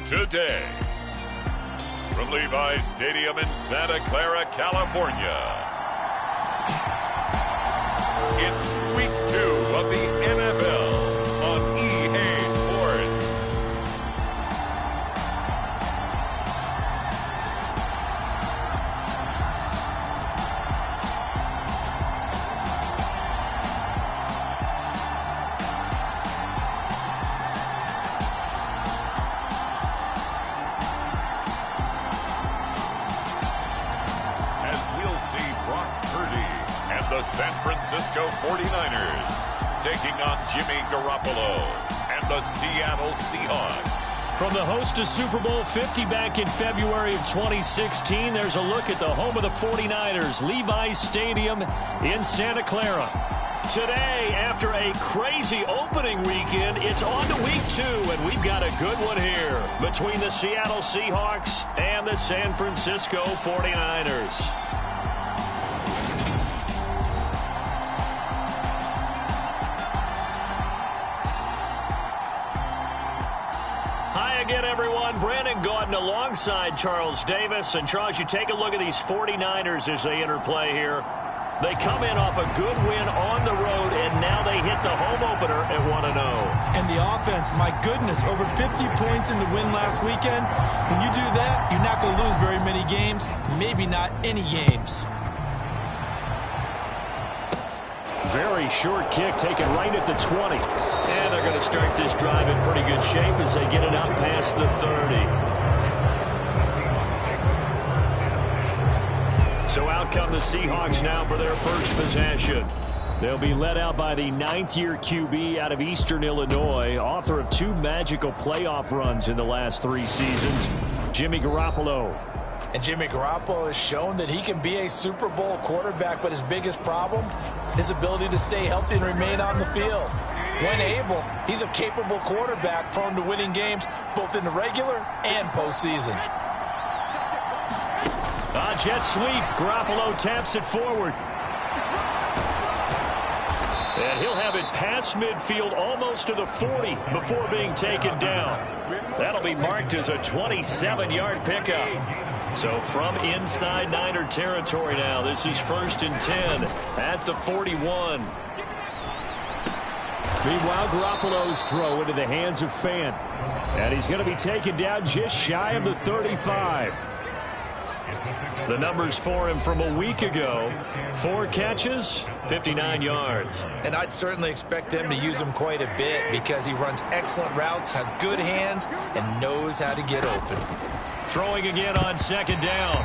today. From Levi's Stadium in Santa Clara, California, it's Week 2 of the NFL on EA Sports. The San Francisco 49ers taking on Jimmy Garoppolo and the Seattle Seahawks. From the host to Super Bowl 50 back in February of 2016, there's a look at the home of the 49ers, Levi's Stadium in Santa Clara. Today, after a crazy opening weekend, it's on to Week 2, and we've got a good one here between the Seattle Seahawks and the San Francisco 49ers. Again, everyone, Brandon Gaudin alongside Charles Davis. And Charles, you take a look at these 49ers as they interplay here. They come in off a good win on the road, and now they hit the home opener at 1-0. And the offense, my goodness, over 50 points in the win last weekend. When you do that, you're not going to lose very many games, maybe not any games. Very short kick taken right at the 20. And they're going to start this drive in pretty good shape as they get it up past the 30. So out come the Seahawks now for their first possession. They'll be led out by the 9th-year QB out of Eastern Illinois, author of 2 magical playoff runs in the last 3 seasons, Jimmy Garoppolo. And Jimmy Garoppolo has shown that he can be a Super Bowl quarterback, but his biggest problem, his ability to stay healthy and remain on the field. When able, he's a capable quarterback prone to winning games both in the regular and postseason. Jet sweep. Garoppolo taps it forward. And he'll have it past midfield almost to the 40 before being taken down. That'll be marked as a 27-yard pickup. So from inside Niner territory now, this is 1st and 10 at the 41. Meanwhile, Garoppolo's throw into the hands of Fant. And he's going to be taken down just shy of the 35. The numbers for him from a week ago: 4 catches, 59 yards. And I'd certainly expect them to use him quite a bit because he runs excellent routes, has good hands, and knows how to get open. Throwing again on 2nd down.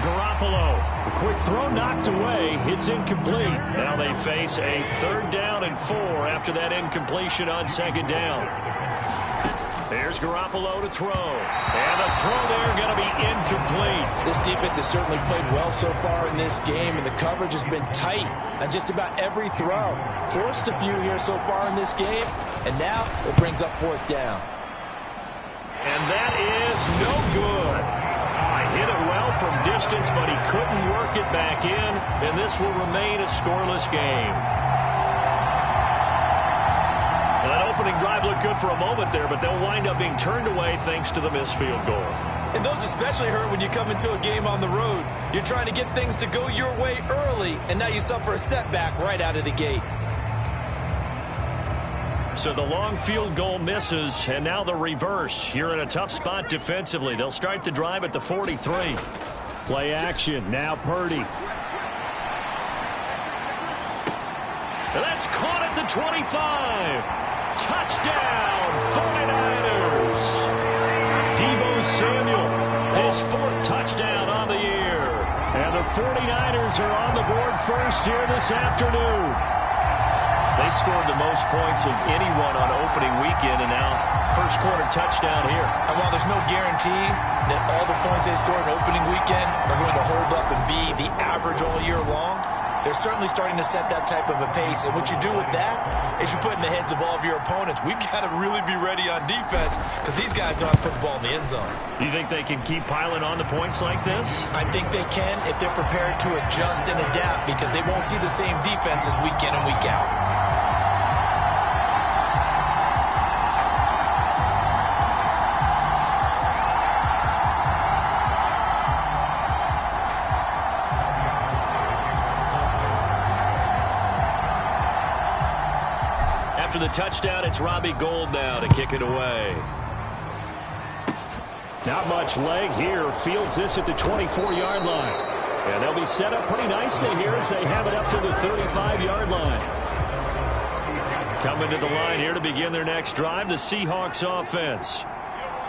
Garoppolo. The quick throw knocked away. It's incomplete. Now they face a 3rd down and 4 after that incompletion on 2nd down. There's Garoppolo to throw. And the throw there going to be incomplete. This defense has certainly played well so far in this game, and the coverage has been tight on just about every throw. Forced a few here so far in this game, and now it brings up 4th down. And that is no good. Hit it well from distance, but he couldn't work it back in, and this will remain a scoreless game. That opening drive looked good for a moment there, but they'll wind up being turned away thanks to the missed field goal. And those especially hurt when you come into a game on the road. You're trying to get things to go your way early, and now you suffer a setback right out of the gate. So the long field goal misses, and now the reverse. You're in a tough spot defensively. They'll start the drive at the 43. Play action. Now Purdy. And that's caught at the 25. Touchdown, 49ers. Deebo Samuel, his 4th touchdown on the year. And the 49ers are on the board first here this afternoon. They scored the most points of anyone on opening weekend, and now first quarter touchdown here. And while there's no guarantee that all the points they scored in opening weekend are going to hold up and be the average all year long, they're certainly starting to set that type of a pace. And what you do with that is you put in the heads of all of your opponents, we've got to really be ready on defense because these guys know how to put the ball in the end zone. Do you think they can keep piling on the points like this? I think they can if they're prepared to adjust and adapt because they won't see the same defenses week in and week out. After the touchdown, it's Robbie Gould now to kick it away. Not much leg here. Fields this at the 24-yard line. And they'll be set up pretty nicely here as they have it up to the 35-yard line. Coming to the line here to begin their next drive, the Seahawks offense.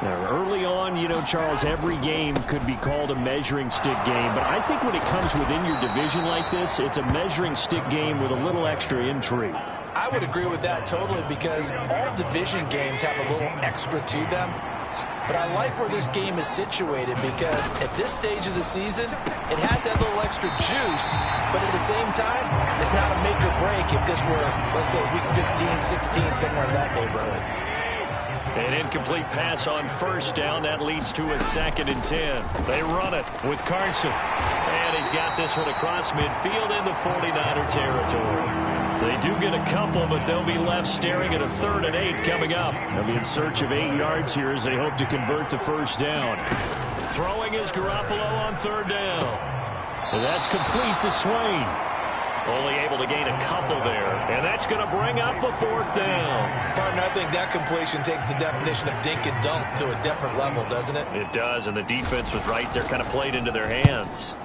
Now, early on, you know, Charles, every game could be called a measuring stick game. But I think when it comes within your division like this, it's a measuring stick game with a little extra intrigue. I would agree with that totally because all division games have a little extra to them. But I like where this game is situated because at this stage of the season, it has that little extra juice, but at the same time, it's not a make or break if this were, let's say, week 15, 16, somewhere in that neighborhood. An incomplete pass on first down. That leads to a 2nd and 10. They run it with Carson. And he's got this one across midfield into 49er territory. They do get a couple, but they'll be left staring at a 3rd and 8 coming up. They'll be in search of 8 yards here as they hope to convert the first down. Throwing is Garoppolo on 3rd down. And that's complete to Swain. Only able to gain a couple there. And that's going to bring up a 4th down. Partner, I think that completion takes the definition of dink and dunk to a different level, doesn't it? It does, and the defense was right there, kind of played into their hands.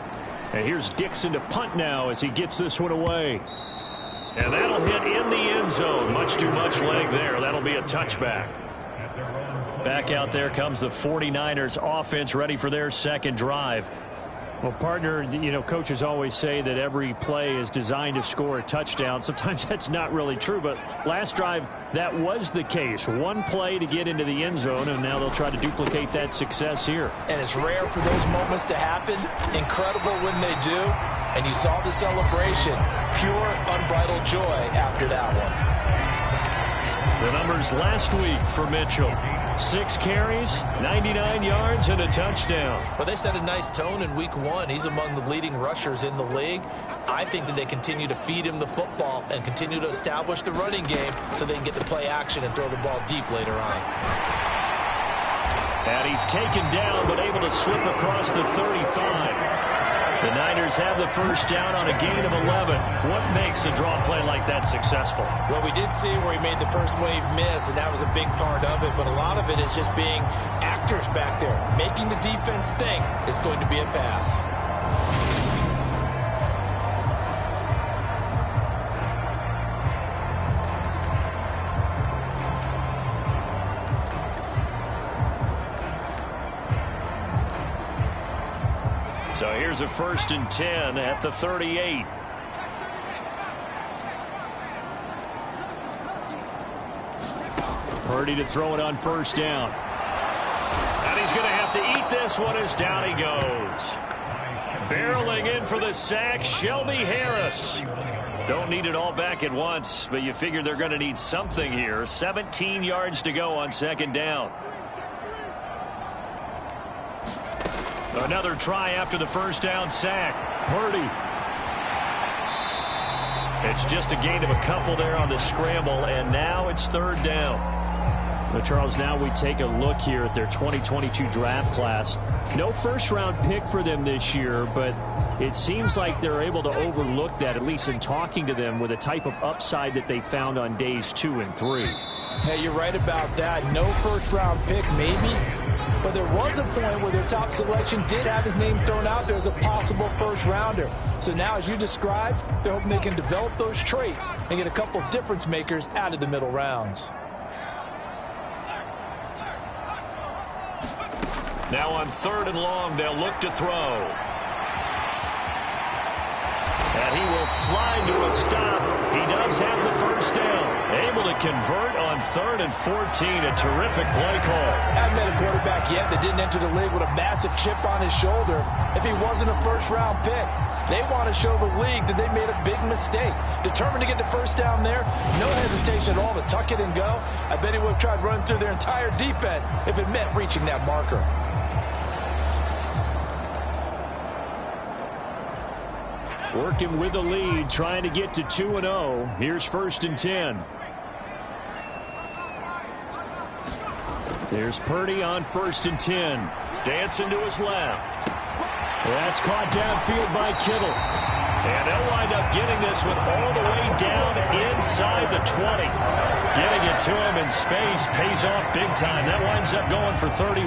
And here's Dixon to punt now as he gets this one away. And that'll hit in the end zone. Much too much leg there. That'll be a touchback. Back out there comes the 49ers offense ready for their second drive. Well, partner, you know, coaches always say that every play is designed to score a touchdown. Sometimes that's not really true, but last drive, that was the case. One play to get into the end zone, and now they'll try to duplicate that success here. And it's rare for those moments to happen. Incredible when they do. And you saw the celebration. Pure, unbridled joy after that one. The numbers last week for Mitchell. 6 carries, 99 yards, and a touchdown. Well, they set a nice tone in week 1. He's among the leading rushers in the league. I think that they continue to feed him the football and continue to establish the running game so they can get to play action and throw the ball deep later on. And he's taken down but able to slip across the 35. The Niners have the first down on a gain of 11. What makes a draw play like that successful? Well, we did see where he made the first wave miss, and that was a big part of it. But a lot of it is just being actors back there. Making the defense think it's going to be a pass. So here's a 1st and 10 at the 38. Purdy to throw it on first down. And he's going to have to eat this one as down he goes. Barreling in for the sack, Shelby Harris. Don't need it all back at once, but you figure they're going to need something here. 17 yards to go on 2nd down. Another try after the first down sack. Purdy. It's just a gain of a couple there on the scramble, and now it's 3rd down. Well, Charles, now we take a look here at their 2022 draft class. No first-round pick for them this year, but it seems like they're able to overlook that, at least in talking to them, with a type of upside that they found on days 2 and 3. Hey, you're right about that. No first-round pick, maybe. But there was a point where their top selection did have his name thrown out there as a possible first-rounder. So now, as you described, they're hoping they can develop those traits and get a couple of difference makers out of the middle rounds. Now on 3rd and long, they'll look to throw. And he will slide to a stop. He does have the first down. Able to convert on 3rd and 14. A terrific play call. Haven't met a quarterback yet that didn't enter the league with a massive chip on his shoulder if he wasn't a first-round pick. They want to show the league that they made a big mistake. Determined to get the first down there. No hesitation at all to tuck it and go. I bet he would have tried running through their entire defense if it meant reaching that marker. Working with the lead, trying to get to 2-0. Here's 1st and 10. There's Purdy on 1st and 10. Dancing to his left. That's caught downfield by Kittle. And they'll wind up getting this one all the way down inside the 20. Getting it to him in space pays off big time. That winds up going for 31.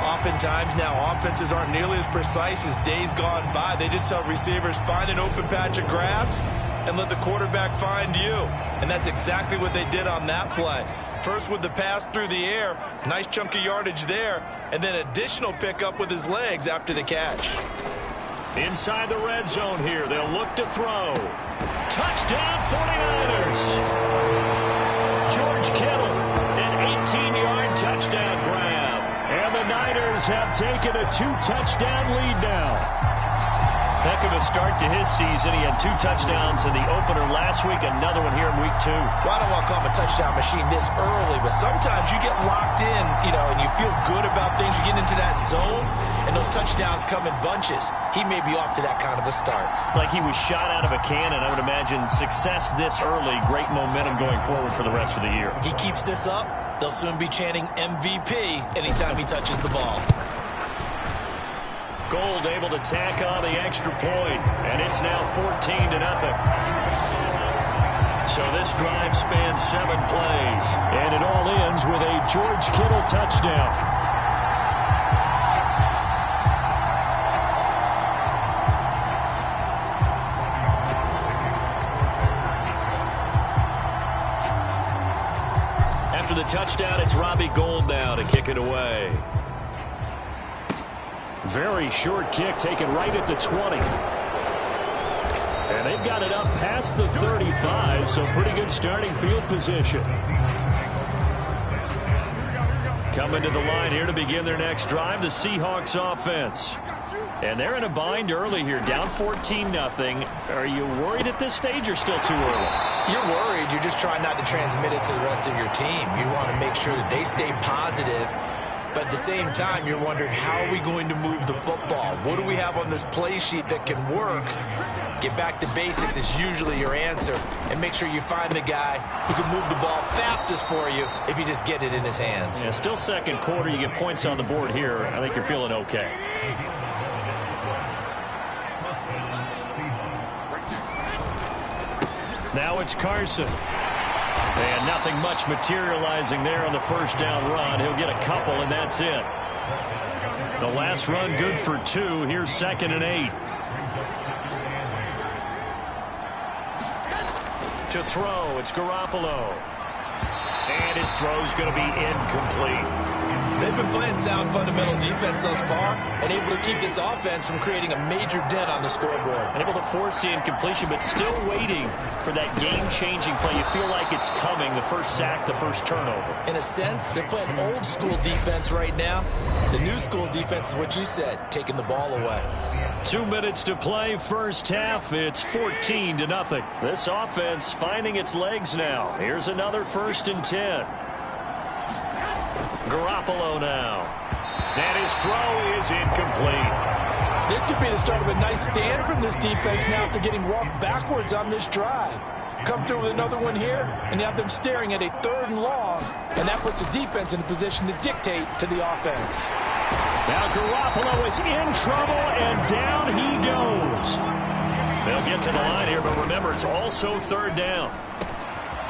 Oftentimes now, offenses aren't nearly as precise as days gone by. They just tell receivers, find an open patch of grass and let the quarterback find you. And that's exactly what they did on that play. First with the pass through the air, nice chunk of yardage there, and then additional pickup with his legs after the catch. Inside the red zone here, they'll look to throw. Touchdown 49ers. George Kittle, an 18-yard touchdown grab. And the Niners have taken a 2-touchdown lead now. Heck of a start to his season. He had 2 touchdowns in the opener last week, another one here in week 2. Well, I don't want to call him a touchdown machine this early, but sometimes you get locked in, and you feel good about things. You get into that zone, and those touchdowns come in bunches. He may be off to that kind of a start. It's like he was shot out of a cannon. I would imagine success this early, great momentum going forward for the rest of the year. He keeps this up, they'll soon be chanting MVP anytime he touches the ball. Gold able to tack on the extra point, and it's now 14-0. So this drive spans 7 plays, and it all ends with a George Kittle touchdown. After the touchdown, it's Robbie Gould now to kick it away. Very short kick taken right at the 20. And they've got it up past the 35, so pretty good starting field position. Coming to the line here to begin their next drive, the Seahawks offense. And they're in a bind early here, down 14-0. Are you worried at this stage or still too early? You're worried. You're just trying not to transmit it to the rest of your team. You want to make sure that they stay positive. But at the same time, you're wondering, how are we going to move the football? What do we have on this play sheet that can work? Get back to basics is usually your answer. And make sure you find the guy who can move the ball fastest for you if you just get it in his hands. Yeah, still second quarter. You get points on the board here. I think you're feeling okay. Now it's Carson. And nothing much materializing there on the first down run. He'll get a couple, and that's it. The last run good for 2. Here's 2nd and 8. To throw, it's Garoppolo. And his throw's going to be incomplete. They've been playing sound fundamental defense thus far and able to keep this offense from creating a major dent on the scoreboard. And able to force the incompletion, but still waiting for that game-changing play. You feel like it's coming, the first sack, the first turnover. In a sense, they're playing old-school defense right now. The new-school defense is what you said, taking the ball away. 2 minutes to play, first half. It's 14-0. This offense finding its legs now. Here's another 1st and 10. Garoppolo now. And his throw is incomplete. This could be the start of a nice stand from this defense now after getting walked backwards on this drive. Come through with another one here, and you have them staring at a 3rd and long, and that puts the defense in a position to dictate to the offense. Now Garoppolo is in trouble, and down he goes. They'll get to the line here, but remember, it's also 3rd down.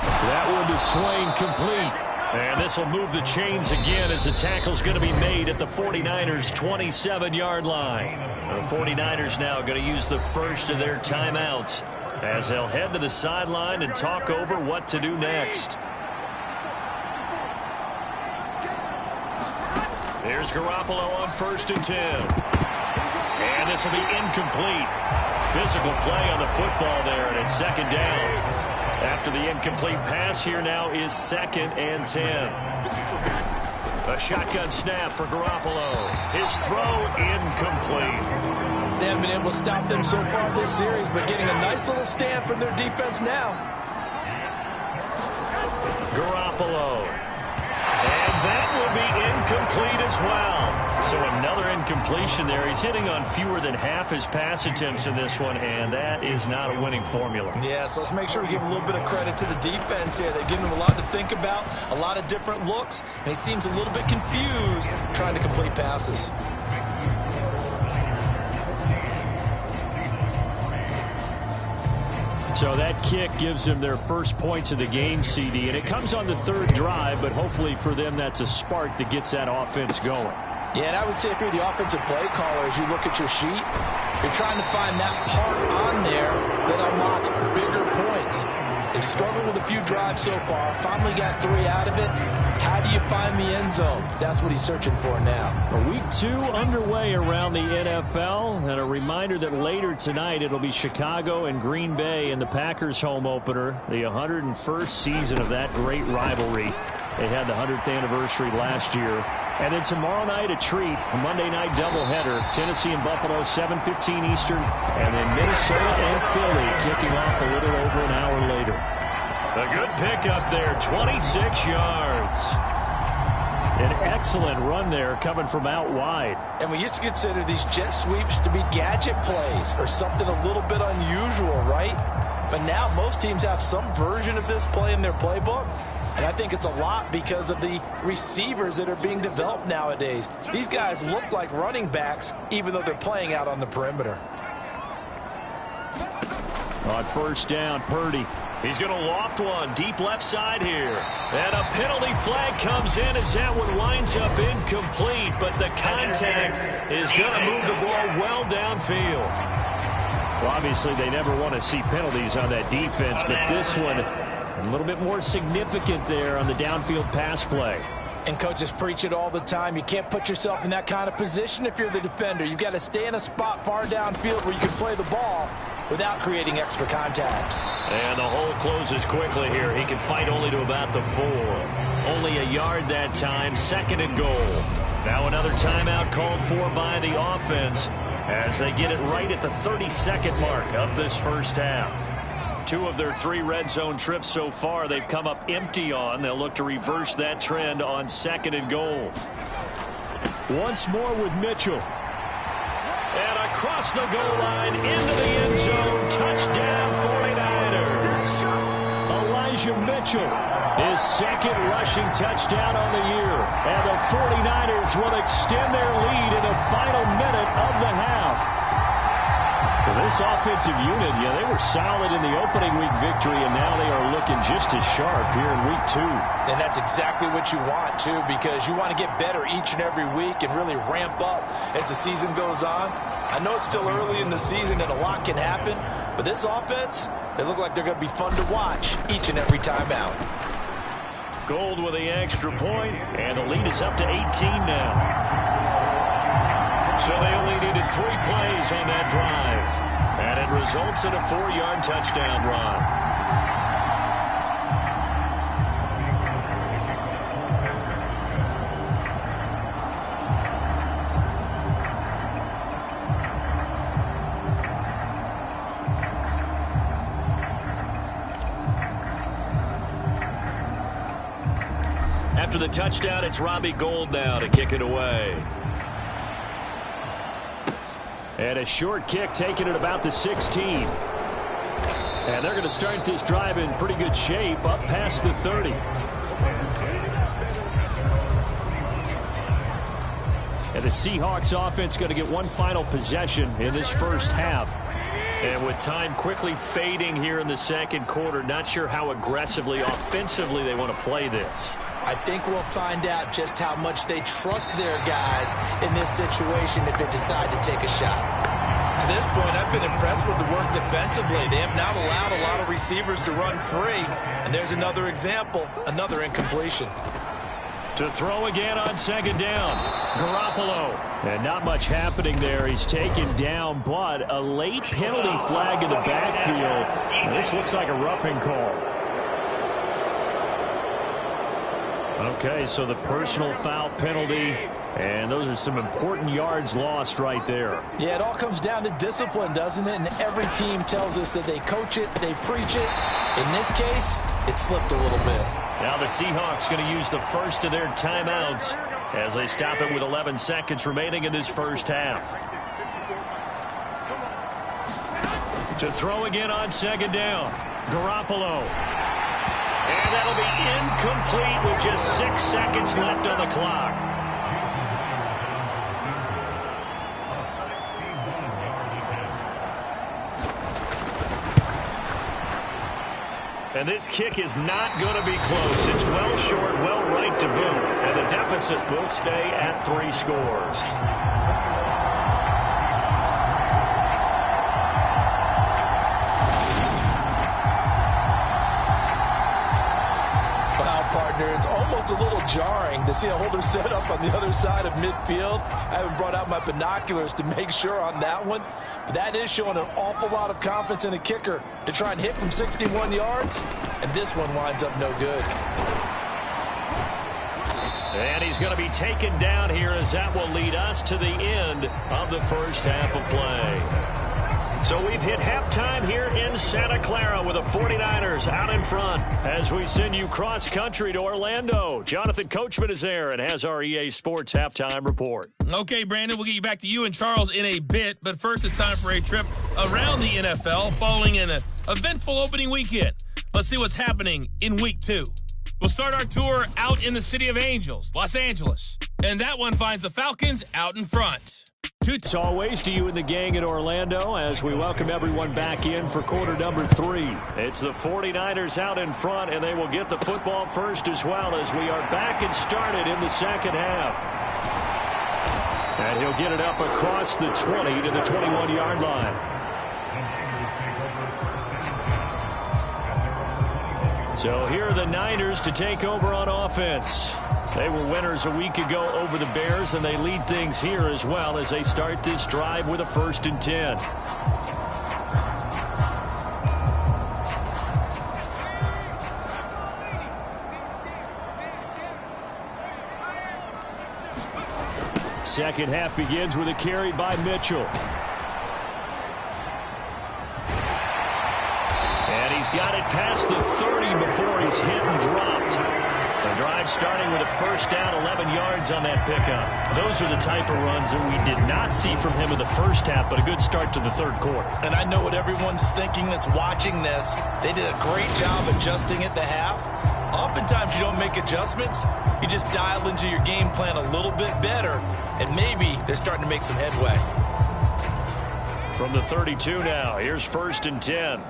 That one to Swain, complete. And this will move the chains again as the tackle's going to be made at the 49ers' 27-yard line. The 49ers now going to use the first of their timeouts as they'll head to the sideline and talk over what to do next. Here's Garoppolo on 1st and 10. And this will be incomplete. Physical play on the football there, and it's 2nd down. After the incomplete pass, here now is 2nd and 10. A shotgun snap for Garoppolo. His throw incomplete. They haven't been able to stop them so far this series, but getting a nice little stand from their defense now. Garoppolo. And that will be incomplete as well. So another incompletion there. He's hitting on fewer than half his pass attempts in this one, and that is not a winning formula. Yeah, so let's make sure we give a little bit of credit to the defense here. They've given him a lot to think about, a lot of different looks, and he seems a little bit confused trying to complete passes. So that kick gives them their first points of the game, CD, and it comes on the third drive, but hopefully for them that's a spark that gets that offense going. Yeah, and I would say if you're the offensive play caller, as you look at your sheet, you're trying to find that part on there that unlocks bigger points. They've struggled with a few drives so far, finally got 3 out of it. How do you find the end zone? That's what he's searching for now. Week 2 underway around the NFL, and a reminder that later tonight it'll be Chicago and Green Bay in the Packers home opener, the 101st season of that great rivalry. They had the 100th anniversary last year. And then tomorrow night a treat, a Monday night doubleheader, Tennessee and Buffalo, 7:15 Eastern, and then Minnesota and Philly kicking off a little over an hour later. A good pickup there, 26 yards. An excellent run there coming from out wide. And we used to consider these jet sweeps to be gadget plays or something a little bit unusual, right? But now most teams have some version of this play in their playbook. And I think it's a lot because of the receivers that are being developed nowadays. These guys look like running backs, even though they're playing out on the perimeter. On first down, Purdy. He's going to loft one deep left side here. And a penalty flag comes in as that one winds up incomplete. But the contact is going to move the ball well downfield. Well, obviously, they never want to see penalties on that defense, but this one a little bit more significant there on the downfield pass play. And coaches preach it all the time. You can't put yourself in that kind of position if you're the defender. You've got to stay in a spot far downfield where you can play the ball without creating extra contact. And the hole closes quickly here. He can fight only to about the 4. Only a yard that time, 2nd and goal. Now another timeout called for by the offense as they get it right at the 32nd mark of this first half. 2 of their 3 red zone trips so far they've come up empty on. They'll look to reverse that trend on 2nd and goal. Once more with Mitchell. And across the goal line into the end zone. Touchdown 49ers. Elijah Mitchell, his 2nd rushing touchdown on the year. And the 49ers will extend their lead in the final minute of the half. Well, this offensive unit, yeah, they were solid in the opening week victory, and now they are looking just as sharp here in week 2. And that's exactly what you want, too, because you want to get better each and every week and really ramp up as the season goes on. I know it's still early in the season and a lot can happen, but this offense, they look like they're going to be fun to watch each and every time out. Gold with the extra point, and the lead is up to 18 now. So they only needed 3 plays on that drive. And it results in a 4-yard touchdown run. After the touchdown, it's Robbie Gould now to kick it away. And a short kick taken at about the 16. And they're going to start this drive in pretty good shape up past the 30. And the Seahawks offense going to get one final possession in this first half. And with time quickly fading here in the second quarter, not sure how aggressively, offensively they want to play this. I think we'll find out just how much they trust their guys in this situation if they decide to take a shot. To this point, I've been impressed with the work defensively. They have not allowed a lot of receivers to run free. And there's another example, another incompletion. To throw again on 2nd down, Garoppolo. And not much happening there. He's taken down, but a late penalty flag in the backfield. Now, this looks like a roughing call. Okay, so the personal foul penalty, and those are some important yards lost right there. Yeah, it all comes down to discipline, doesn't it? And every team tells us that they coach it, they preach it. In this case, it slipped a little bit. Now the Seahawks going to use the first of their timeouts as they stop it with 11 seconds remaining in this first half. To throw again on 2nd down, Garoppolo. And that'll be incomplete with just 6 seconds left on the clock. And this kick is not going to be close. It's well short, well right to boot. And the deficit will stay at 3 scores. It's almost a little jarring to see a holder set up on the other side of midfield. I haven't brought out my binoculars to make sure on that one. But that is showing an awful lot of confidence in a kicker to try and hit from 61 yards. And this one winds up no good. And he's going to be taken down here as that will lead us to the end of the first half of play. So we've hit halftime here in Santa Clara with the 49ers out in front as we send you cross-country to Orlando. Jonathan Coachman is there and has our EA Sports halftime report. Okay, Brandon, we'll get you back to you and Charles in a bit, but first it's time for a trip around the NFL following an eventful opening weekend. Let's see what's happening in Week 2. We'll start our tour out in the City of Angels, Los Angeles, and that one finds the Falcons out in front. As always, to you and the gang in Orlando as we welcome everyone back in for quarter number 3. It's the 49ers out in front, and they will get the football first as well as we are back and started in the second half. And he'll get it up across the 20 to the 21-yard line. So here are the Niners to take over on offense. They were winners a week ago over the Bears, and they lead things here as well as they start this drive with a 1st and 10. Second half begins with a carry by Mitchell. And he's got it past the 30 before he's hit and dropped. The drive starting with a 1st down, 11 yards on that pickup. Those are the type of runs that we did not see from him in the first half, but a good start to the 3rd quarter. And I know what everyone's thinking that's watching this. They did a great job adjusting at the half. Oftentimes you don't make adjustments. You just dial into your game plan a little bit better, and maybe they're starting to make some headway. From the 32 now, here's 1st and 10.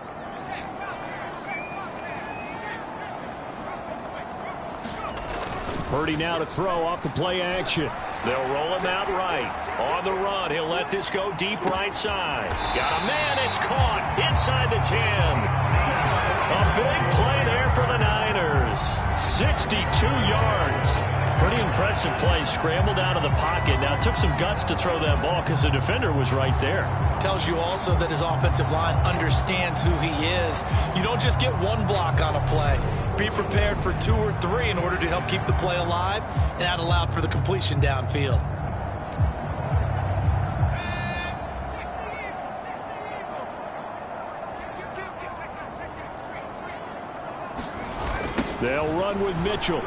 Purdy now to throw off the play action. They'll roll him out right. On the run, he'll let this go deep right side. Got a man, it's caught inside the 10. A big play there for the Niners. 62 yards. Pretty impressive play. Scrambled out of the pocket. Now, it took some guts to throw that ball because the defender was right there. Tells you also that his offensive line understands who he is. You don't just get one block on a play. Be prepared for 2 or 3 in order to help keep the play alive, and that allowed for the completion downfield. They'll run with Mitchell.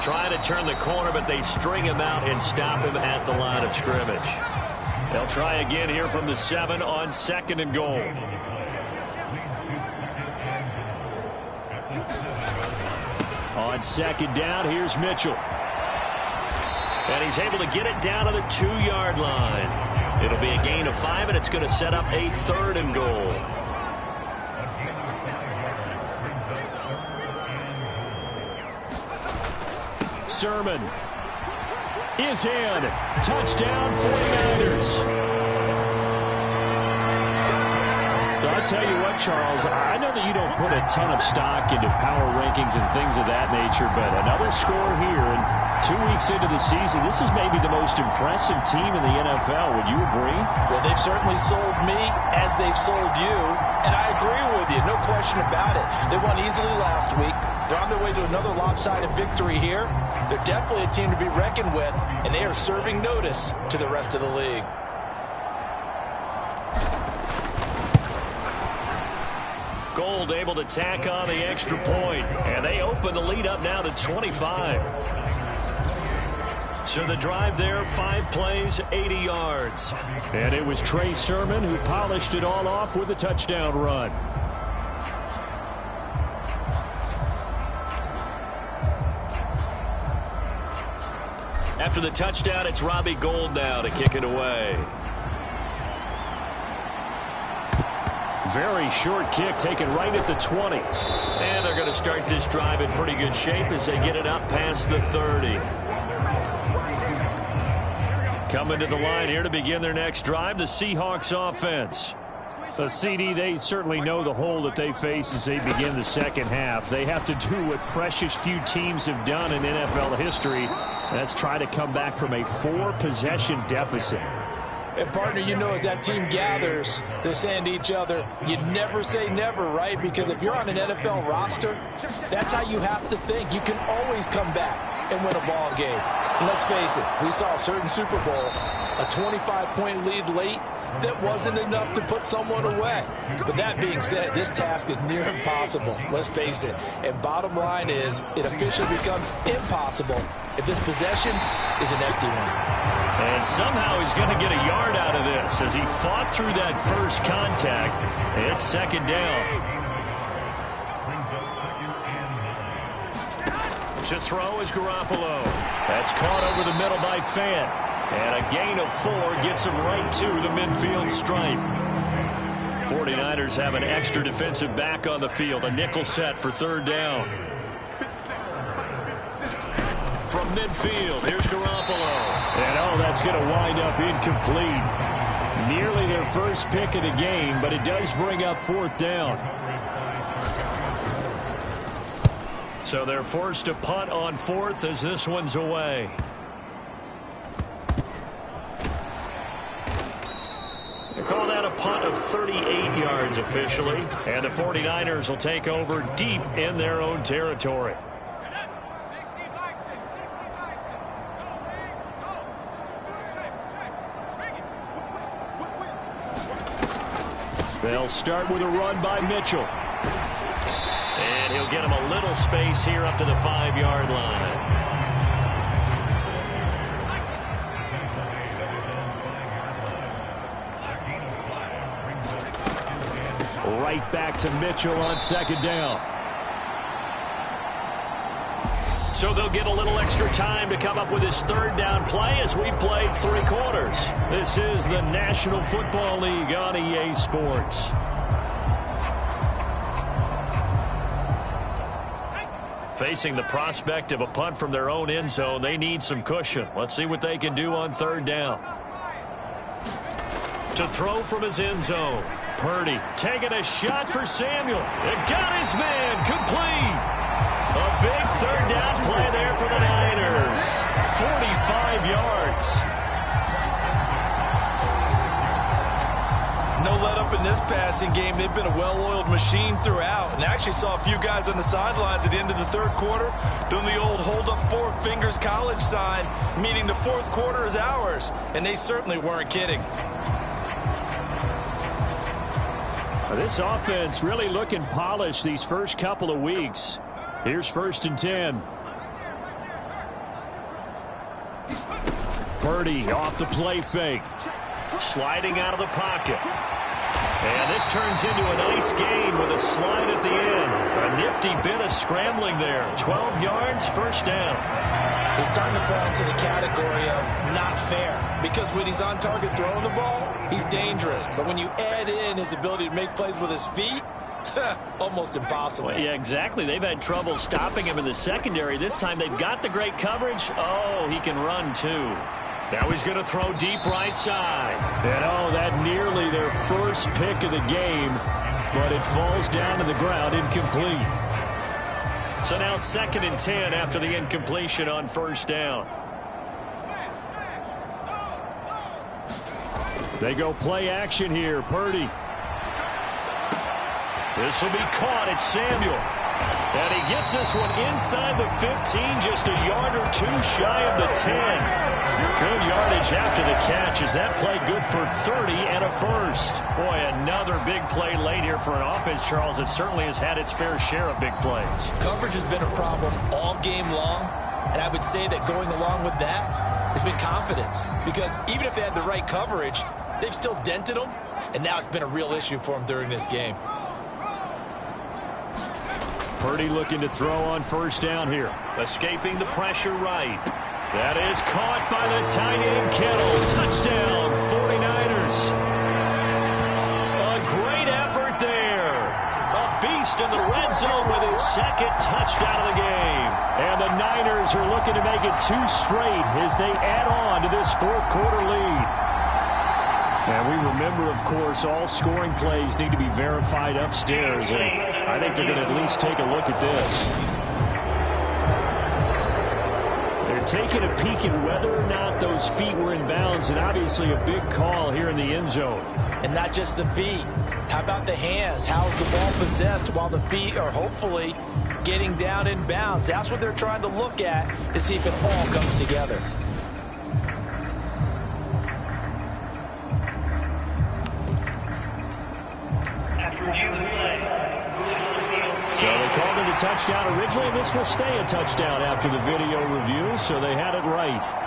Trying to turn the corner, but they string him out and stop him at the line of scrimmage. They'll try again here from the 7 on 2nd and goal. On 2nd down, here's Mitchell. And he's able to get it down to the 2-yard line. It'll be a gain of 5, and it's going to set up a 3rd and goal. Sermon is in. Touchdown, 49ers. I'll tell you what, Charles, I know that you don't put a ton of stock into power rankings and things of that nature, but another score here, and 2 weeks into the season, this is maybe the most impressive team in the NFL. Would you agree? Well, they've certainly sold me as they've sold you, and I agree with you, no question about it. They won easily last week. They're on their way to another lopsided victory here. They're definitely a team to be reckoned with, and they are serving notice to the rest of the league. Gold able to tack on the extra point, and they open the lead up now to 25. So the drive there, 5 plays, 80 yards. And it was Trey Sermon who polished it all off with a touchdown run. After the touchdown, it's Robbie Gould now to kick it away. Very short kick taken right at the 20. And they're going to start this drive in pretty good shape as they get it up past the 30. Coming to the line here to begin their next drive, the Seahawks offense. So, CD, they certainly know the hole that they face as they begin the second half. They have to do what precious few teams have done in NFL history. That's try to come back from a 4-possession deficit. And, partner, you know, as that team gathers, they're saying to each other, you never say never, right? Because if you're on an NFL roster, that's how you have to think. You can always come back and win a ball game. And let's face it, we saw a certain Super Bowl, a 25-point lead late, that wasn't enough to put someone away. But that being said, this task is near impossible. Let's face it. And bottom line is, it officially becomes impossible if this possession is an empty one. And somehow he's going to get a yard out of this as he fought through that first contact. It's second down. To throw is Garoppolo. That's caught over the middle by Fant. And a gain of 4 gets him right to the midfield stripe. 49ers have an extra defensive back on the field. A nickel set for third down. From midfield, here's Garoppolo. And, that's going to wind up incomplete. Nearly their first pick of the game, but it does bring up fourth down. So they're forced to punt on fourth as this one's away. They call that a punt of 38 yards officially. And the 49ers will take over deep in their own territory. They'll start with a run by Mitchell. And he'll get him a little space here up to the 5-yard line. Right back to Mitchell on second down. So they'll get a little extra time to come up with his third down play as we've played 3 quarters. This is the National Football League on EA Sports. Facing the prospect of a punt from their own end zone, they need some cushion. Let's see what they can do on third down. To throw from his end zone. Purdy taking a shot for Samuel. It got his man complete. A big third down play there for the Niners. 45 yards. No let up in this passing game. They've been a well-oiled machine throughout. And actually saw a few guys on the sidelines at the end of the third quarter doing the old hold up 4 fingers college sign, meaning the fourth quarter is ours. And they certainly weren't kidding. This offense really looking polished these first couple of weeks. Here's 1st and 10. Purdy off the play fake. Sliding out of the pocket. And this turns into a nice gain with a slide at the end. A nifty bit of scrambling there. 12 yards, first down. He's starting to fall into the category of not fair. Because when he's on target throwing the ball, he's dangerous. But when you add in his ability to make plays with his feet, almost impossible. Well, yeah, exactly. They've had trouble stopping him in the secondary. This time they've got the great coverage. Oh, he can run too. Now he's going to throw deep right side. And that nearly their first pick of the game, but it falls down to the ground incomplete. So now 2nd and 10 after the incompletion on first down. They go play action here. Purdy. This will be caught. It's Samuel. And he gets this one inside the 15, just a yard or 2 shy of the 10. Good yardage after the catch. Is that play good for 30 and a first? Boy, another big play late here for an offense, Charles. It certainly has had its fair share of big plays. Coverage has been a problem all game long. And I would say that going along with that has been confidence. Because even if they had the right coverage, they've still dented them. And now it's been a real issue for them during this game. Purdy looking to throw on first down here. Escaping the pressure right. That is caught by the tight end Kittle. Touchdown, 49ers. A great effort there. zone with his second touchdown of the game. And the Niners are looking to make it 2 straight as they add on to this fourth quarter lead. And we remember, of course, all scoring plays need to be verified upstairs. And I think they're going to at least take a look at this. They're taking a peek at whether or not those feet were in bounds, and obviously a big call here in the end zone. And not just the feet. How about the hands? How's the ball possessed while the feet are hopefully getting down in bounds? That's what they're trying to look at to see if it all comes together. So they called it a touchdown originally, and this will stay a touchdown after the video review, so they had it right.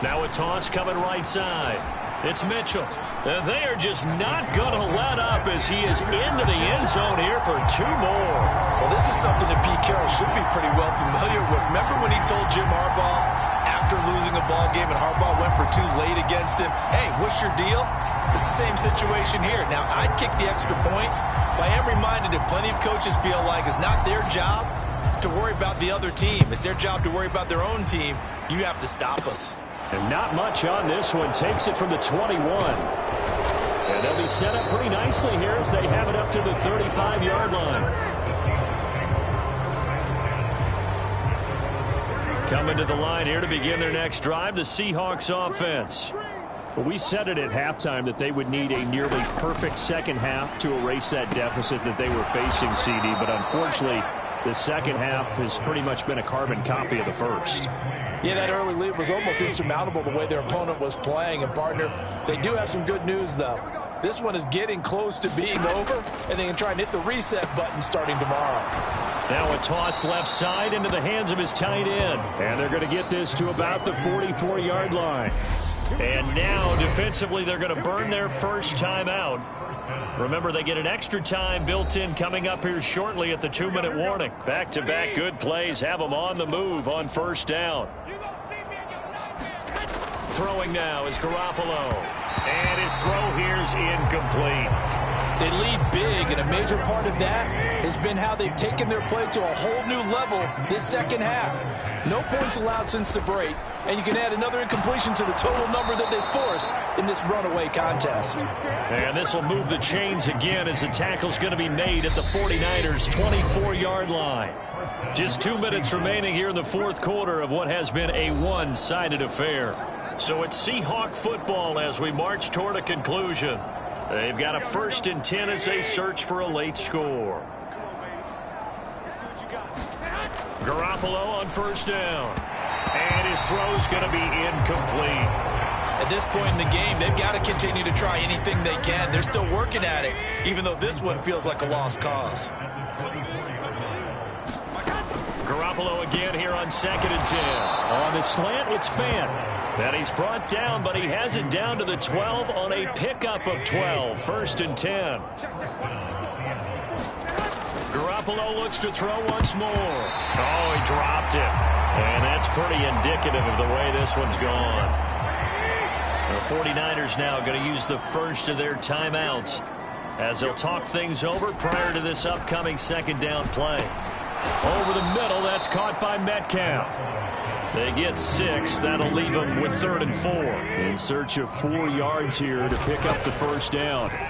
Now a toss coming right side. It's Mitchell. And they are just not going to let up as he is into the end zone here for 2 more. Well, this is something that Pete Carroll should be pretty well familiar with. Remember when he told Jim Harbaugh after losing a ball game and Harbaugh went for 2 late against him, hey, what's your deal? It's the same situation here. Now, I'd kick the extra point, but I am reminded that plenty of coaches feel like it's not their job to worry about the other team. It's their job to worry about their own team. You have to stop us. And not much on this one. Takes it from the 21. And they'll be set up pretty nicely here as they have it up to the 35-yard line. Coming to the line here to begin their next drive, the Seahawks offense. Well, we said it at halftime that they would need a nearly perfect second half to erase that deficit that they were facing, CD. But unfortunately, the second half has pretty much been a carbon copy of the first. Yeah, that early lead was almost insurmountable the way their opponent was playing. And, partner, they do have some good news, though. This one is getting close to being over, and they can try and hit the reset button starting tomorrow. Now a toss left side into the hands of his tight end. And they're going to get this to about the 44-yard line. And now, defensively, they're going to burn their first timeout. Remember, they get an extra time built in coming up here shortly at the 2-minute warning. Back-to-back good plays have them on the move on first down. Throwing now is Garoppolo. And his throw here is incomplete. They lead big, and a major part of that has been how they've taken their play to a whole new level this second half. No points allowed since the break, and you can add another incompletion to the total number that they forced in this runaway contest. And this will move the chains again as the tackle's going to be made at the 49ers' 24-yard line. Just 2 minutes remaining here in the fourth quarter of what has been a one-sided affair. So it's Seahawk football as we march toward a conclusion. They've got a 1st and 10 as they search for a late score. Garoppolo on first down. And his throw's going to be incomplete. At this point in the game, they've got to continue to try anything they can. They're still working at it, even though this one feels like a lost cause. Garoppolo again here on 2nd and 10. On the slant, it's Fant. And he's brought down, but he has it down to the 12 on a pickup of 12. 1st and 10. Garoppolo looks to throw once more. Oh, he dropped it. And that's pretty indicative of the way this one's gone. The 49ers now going to use the first of their timeouts as they'll talk things over prior to this upcoming second down play. Over the middle, that's caught by Metcalf. They get 6. That'll leave them with 3rd and 4. In search of 4 yards here to pick up the first down. And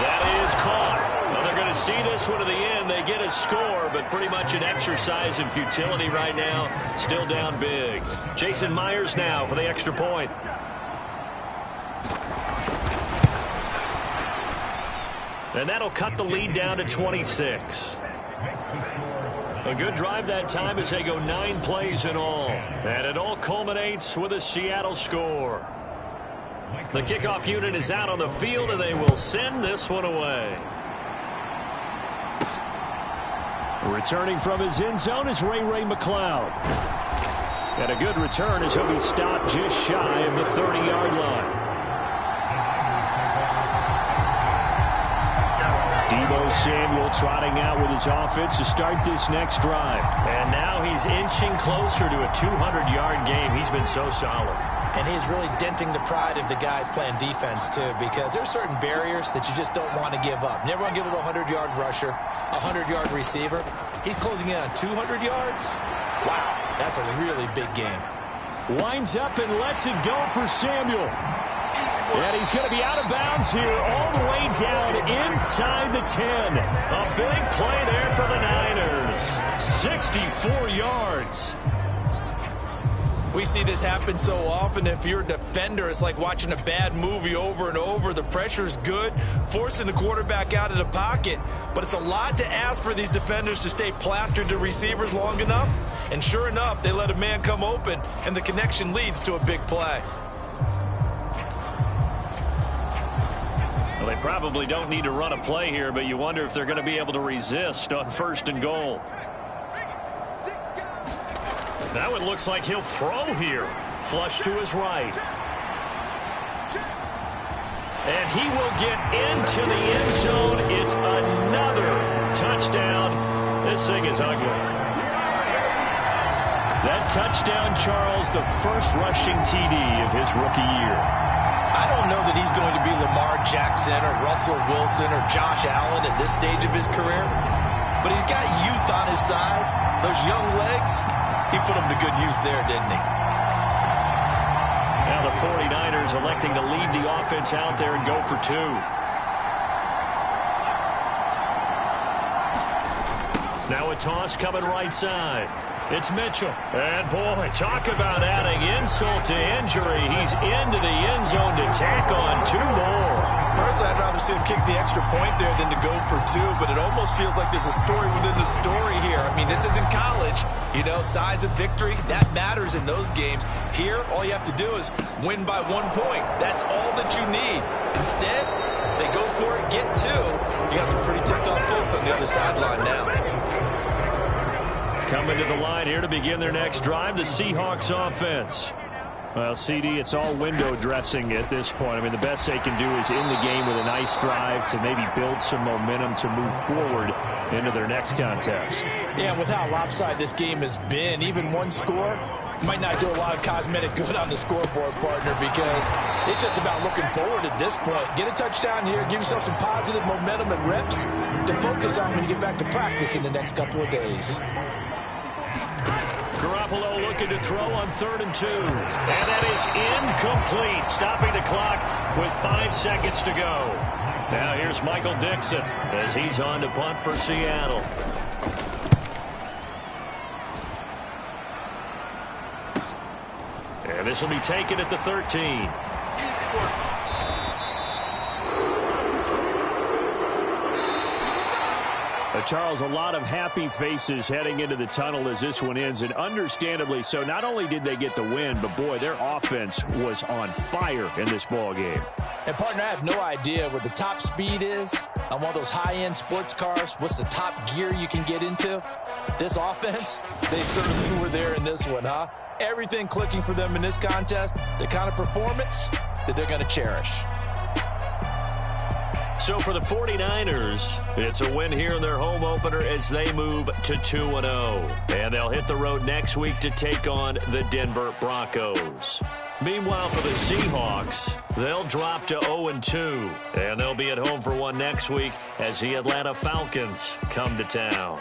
that is caught. Well, they're going to see this one to the end. They get a score, but pretty much an exercise in futility right now. Still down big. Jason Myers now for the extra point. And that'll cut the lead down to 26. A good drive that time as they go 9 plays in all. And it all culminates with a Seattle score. The kickoff unit is out on the field, and they will send this one away. Returning from his end zone is Ray McCloud. And a good return as he'll be stopped just shy of the 30-yard line. Samuel trotting out with his offense to start this next drive. And now he's inching closer to a 200-yard game. He's been so solid. And he's really denting the pride of the guys playing defense, too, because there's certain barriers that you just don't want to give up. Never want to give up a 100-yard rusher, a 100-yard receiver. He's closing in on 200 yards. Wow, that's a really big game. Winds up and lets it go for Samuel. And he's going to be out of bounds here all the way down inside the 10. A big play there for the Niners. 64 yards. We see this happen so often. If you're a defender, it's like watching a bad movie over and over. The pressure is good, forcing the quarterback out of the pocket. But it's a lot to ask for these defenders to stay plastered to receivers long enough. And sure enough, they let a man come open, and the connection leads to a big play. Well, they probably don't need to run a play here, but you wonder if they're going to be able to resist on 1st and goal. Now it looks like he'll throw here. Flush to his right. And he will get into the end zone. It's another touchdown. This thing is ugly. That touchdown, Charles, the first rushing TD of his rookie year. I don't know that he's going to be Lamar Jackson or Russell Wilson or Josh Allen at this stage of his career, but he's got youth on his side. Those young legs, he put them to good use there, didn't he? Now the 49ers electing to lead the offense out there and go for 2. Now a toss coming right side. It's Mitchell. And, boy, talk about adding insult to injury. He's into the end zone to tack on 2 more. Personally, I'd rather see him kick the extra point there than to go for 2, but it almost feels like there's a story within the story here. I mean, this isn't college. You know, size of victory, that matters in those games. Here, all you have to do is win by 1 point. That's all that you need. Instead, they go for it, get 2. You got some pretty ticked-off folks on the other sideline now. Coming to the line here to begin their next drive, the Seahawks offense. Well, CD, it's all window dressing at this point. I mean, the best they can do is in the game with a nice drive to maybe build some momentum to move forward into their next contest. Yeah, with how lopsided this game has been, even 1 score might not do a lot of cosmetic good on the scoreboard, partner, because it's just about looking forward at this point. Get a touchdown here, give yourself some positive momentum and reps to focus on when you get back to practice in the next couple of days. Garoppolo looking to throw on 3rd and 2. And that is incomplete, stopping the clock with 5 seconds to go. Now here's Michael Dixon as he's on to punt for Seattle. And this will be taken at the 13. Charles, a lot of happy faces heading into the tunnel as this one ends, and understandably so. Not only did they get the win, but, boy, their offense was on fire in this ball game. And, partner, I have no idea what the top speed is on one of those high-end sports cars. What's the top gear you can get into? This offense, they certainly were there in this one, huh? Everything clicking for them in this contest, the kind of performance that they're going to cherish. So for the 49ers, it's a win here in their home opener as they move to 2-0. And they'll hit the road next week to take on the Denver Broncos. Meanwhile, for the Seahawks, they'll drop to 0-2. And they'll be at home for one next week as the Atlanta Falcons come to town.